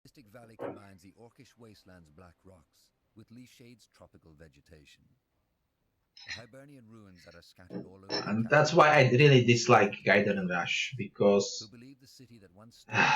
Mystic Valley combines the orcish wasteland's black rocks with Leashades' tropical vegetation. The Hibernian ruins that are scattered all over the And that's castle why I remind really players dislike Gaiden and Rush, who because believe the city that once stood there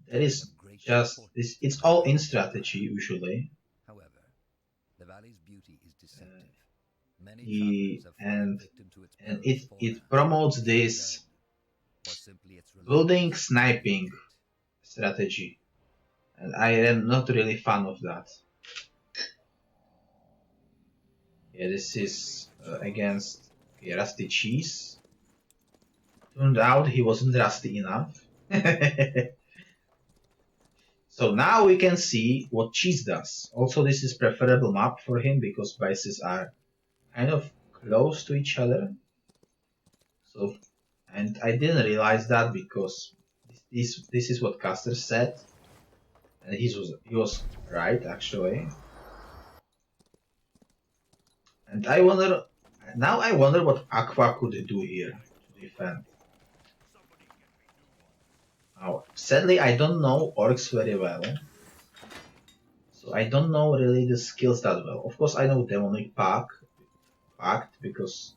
there to be is of great just importance this. to It's the all in Hibernian strategy people. usually. However, the valley's beauty is deceptive. Many The travelers have fallen and victim to its and perilous it fauna, promotes either this dead or simply its building relentless greed for sniping profit. strategy, and I am not really fan of that. Yeah, this is against okay, Rusty Cheese. Turned out he wasn't rusty enough. So now we can see what Cheese does. Also, this is preferable map for him because bases are kind of close to each other. So, and I didn't realize that because this is what Caster said, and he was right actually. And I wonder what Aqua could do here to defend. Now, sadly, I don't know orcs very well, so I don't know really the skills that well. Of course, I know Demonic Pact because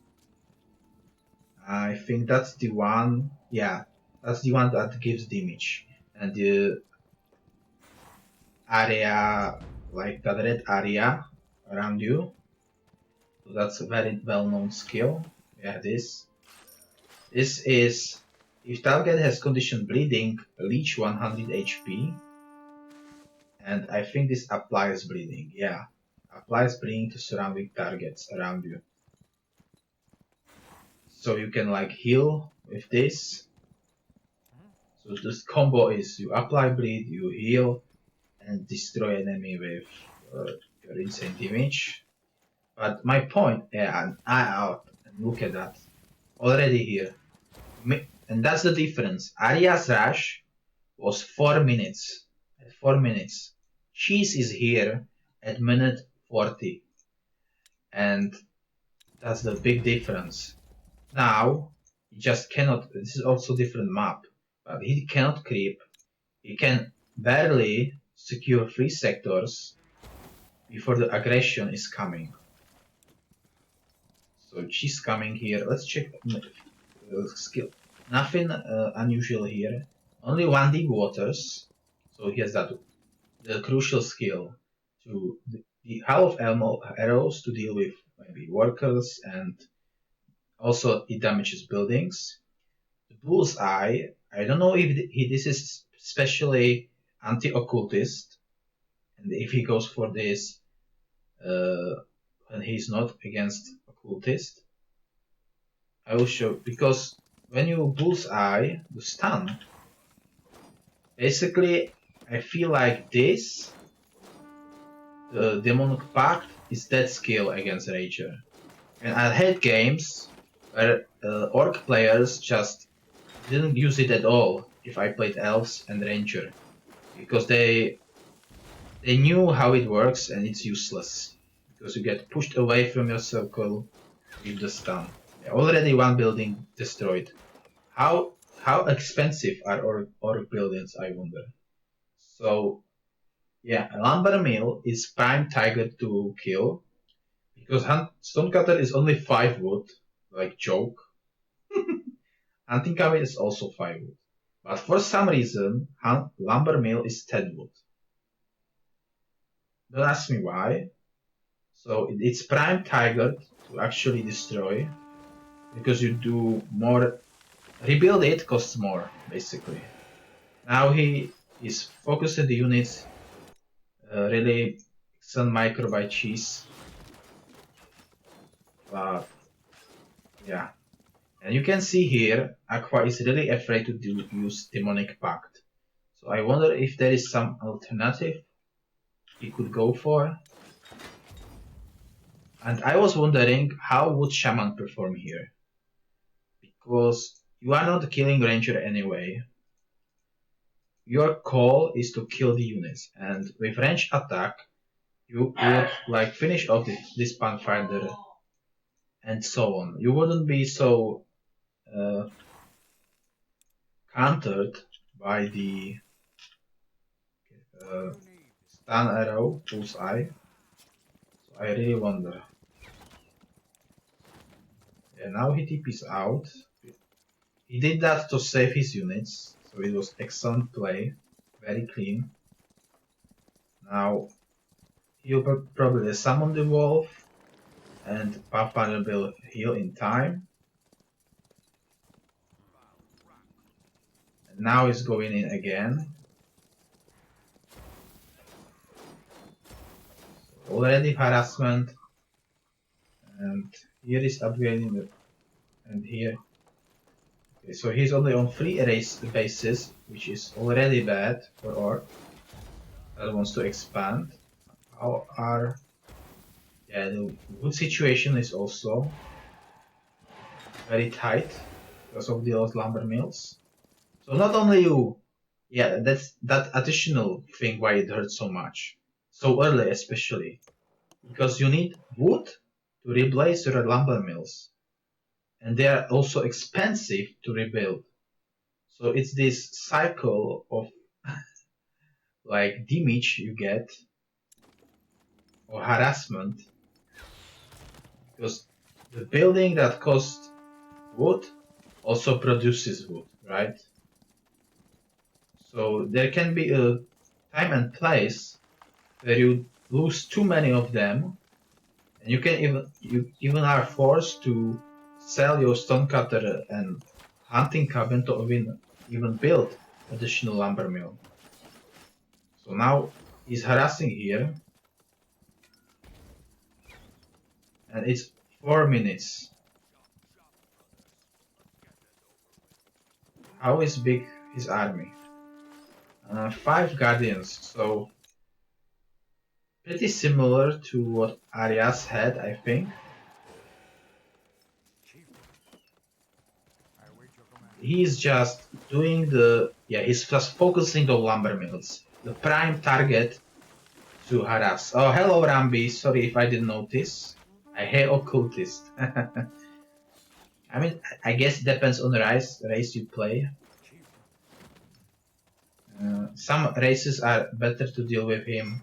I think that's the one. Yeah, that's the one that gives damage, and the area like that red area around you. So that's a very well-known skill. Yeah, this is if target has condition bleeding, leech 100 HP, and I think this applies bleeding. Yeah, applies bleeding to surrounding targets around you. So you can like heal with this. So this combo is you apply bleed, you heal, and destroy enemy with your insane damage. But my point, yeah, and look at that already here, and that's the difference. Arya's rush was 4 minutes. At 4 minutes, Cheese is here at minute 40, and that's the big difference. Now he just cannot. This is also different map, but he cannot creep. He can barely secure 3 sectors before the aggression is coming. So she's coming here. Let's check skill. Nothing unusual here. Only 1D waters. So he has that the crucial skill to the half of arrows to deal with maybe workers, and also it damages buildings. The bullseye. I don't know if this is especially anti-occultist, and if he goes for this uh, when he's not against occultist. I will show because when you bullseye the stun, basically I feel like this the demonic pact is that skill against Rager. And I had games where orc players just didn't use it at all if I played elves and ranger because they knew how it works and it's useless because you get pushed away from your circle with the stun. Already one building destroyed. How expensive are orc buildings, I wonder. So yeah, a lumber mill is prime target to kill because stonecutter is only 5 wood, like joke. Hunting cabin is also 5 wood, but for some reason lumber mill is 10 wood. Don't ask me why. So it's prime target to actually destroy because you do more. Rebuild it costs more basically. Now he is focusing the units really some micro by cheese, but yeah. And you can see here, Aqua is really afraid to use Demonic Pact. So I wonder if there is some alternative he could go for. And I was wondering how would Shaman perform here? Because you are not killing Ranger anyway. Your call is to kill the units, and with range attack, you would like finish off this Pathfinder and so on. You wouldn't be so uh, countered by the stun arrow, bullseye. So I really wonder. Yeah, now he TP's out. He did that to save his units, so it was excellent play, very clean. Now he'll probably summon the wolf, and Pathfinder will heal in time. And now he's going in again. So already harassment, and here is upgrading the, and here. Okay, so he's only on 3 erase bases, which is already bad for Orc that wants to expand. How are, yeah, the wood situation is also very tight because of the old lumber mills. So not only you, yeah, that's that additional thing why it hurts so much, so early especially, because you need wood to replace your lumber mills, and they are also expensive to rebuild. So it's this cycle of like damage you get or harassment, because the building that costs wood also produces wood, right? So there can be a time and place where you lose too many of them, and you even are forced to sell your stonecutter and hunting cabin to even build additional lumber mill. So now he's harassing here, and it's 4 minutes. How is big his army? 5 guardians, so pretty similar to what Arias had, I think. He's just doing he's just focusing on lumber mills, the prime target to harass. Oh, hello Rambi, sorry if I didn't notice. I hate occultist. I mean, I guess it depends on the race you play. Some races are better to deal with him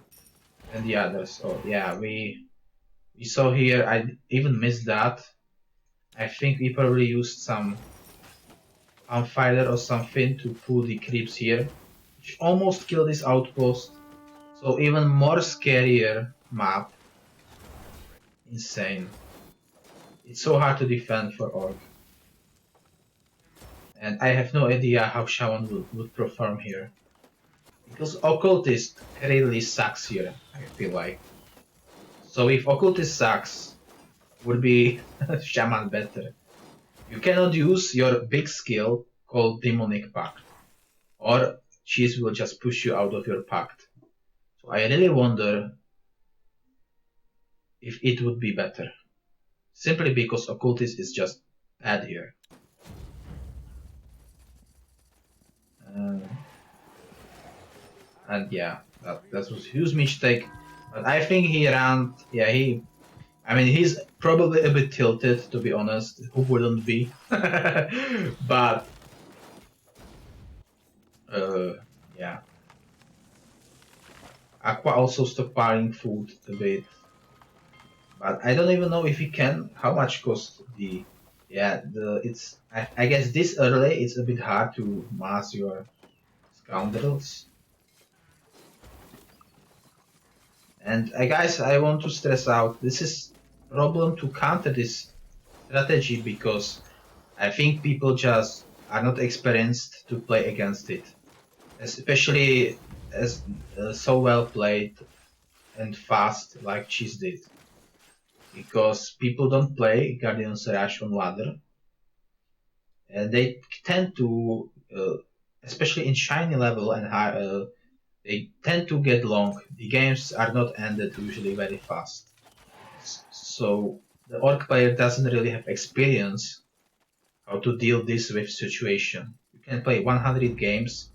than the others. Oh yeah, we saw here, I even missed that. I think we probably used some Fighter or something to pull the creeps here, which almost killed this outpost. So even more scarier map. Insane. It's so hard to defend for Orc. And I have no idea how Shaman would perform here. Because Occultist really sucks here, I feel like. So if Occultist sucks, would be Shaman better. You cannot use your big skill called Demonic Pact, or Cheese will just push you out of your pact. So I really wonder if it would be better. Simply because Occultist is just bad here. And yeah, that was a huge mistake. But I think he ran, I mean, he's probably a bit tilted, to be honest. Who wouldn't be? But, yeah. Aqua also stockpiling food a bit. But I don't even know if he can. How much cost the... Yeah, I guess this early it's a bit hard to mass your scoundrels. And guys, I want to stress out, this is a problem to counter this strategy because I think people just are not experienced to play against it. Especially as so well played and fast like Cheese did. Because people don't play Guardian's Rush on ladder. And they tend to, especially in shiny level and high, they tend to get long. The games are not ended usually very fast. So the Orc player doesn't really have experience how to deal this with situation. You can play 100 games,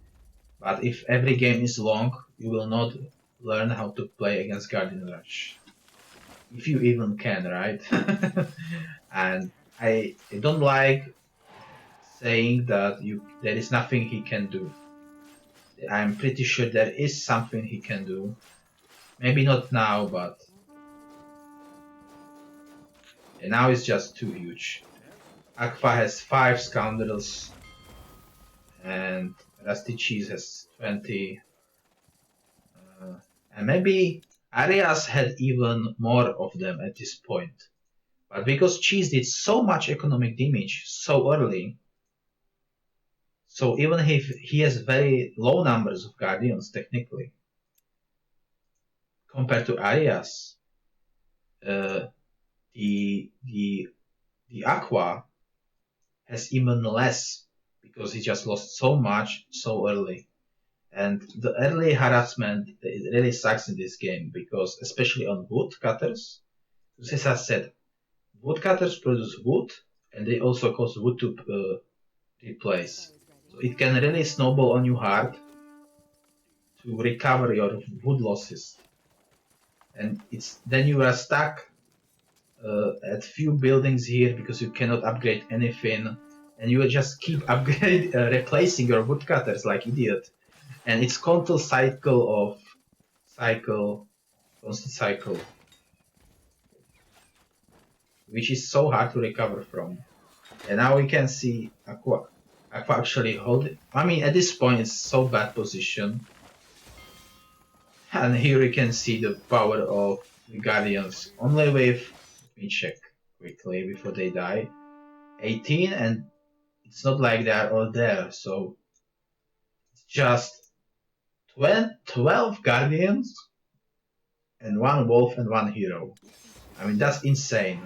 but if every game is long, you will not learn how to play against Guardian Rush. If you even can, right? And I don't like saying that there is nothing he can do. I'm pretty sure there is something he can do. Maybe not now, but yeah, now it's just too huge. Aqua has 5 scoundrels, and Rusty Cheese has 20. And maybe Arias had even more of them at this point. But because Cheese did so much economic damage so early, so even if he has very low numbers of Guardians technically, compared to Arias, uh, the Aqua has even less because he just lost so much so early. And the early harassment it really sucks in this game because especially on woodcutters, as I said, woodcutters produce wood and they also cost wood to replace. So it can really snowball on you hard to recover your wood losses. And it's then you are stuck at few buildings here because you cannot upgrade anything, and you will just keep replacing your woodcutters like idiot. And it's constant cycle, which is so hard to recover from. And now we can see Aqua actually hold it. I mean, at this point, it's so bad position. And here we can see the power of the Guardians. Only with, let me check quickly before they die, 18, and it's not like they are all there. So it's just 12 Guardians and 1 Wolf and 1 Hero. I mean, that's insane.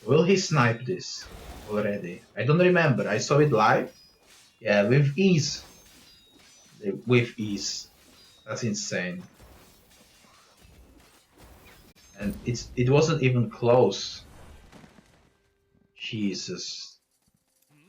Will he snipe this already? I don't remember. I saw it live. Yeah, with ease. With ease. That's insane. And it wasn't even close. Jesus.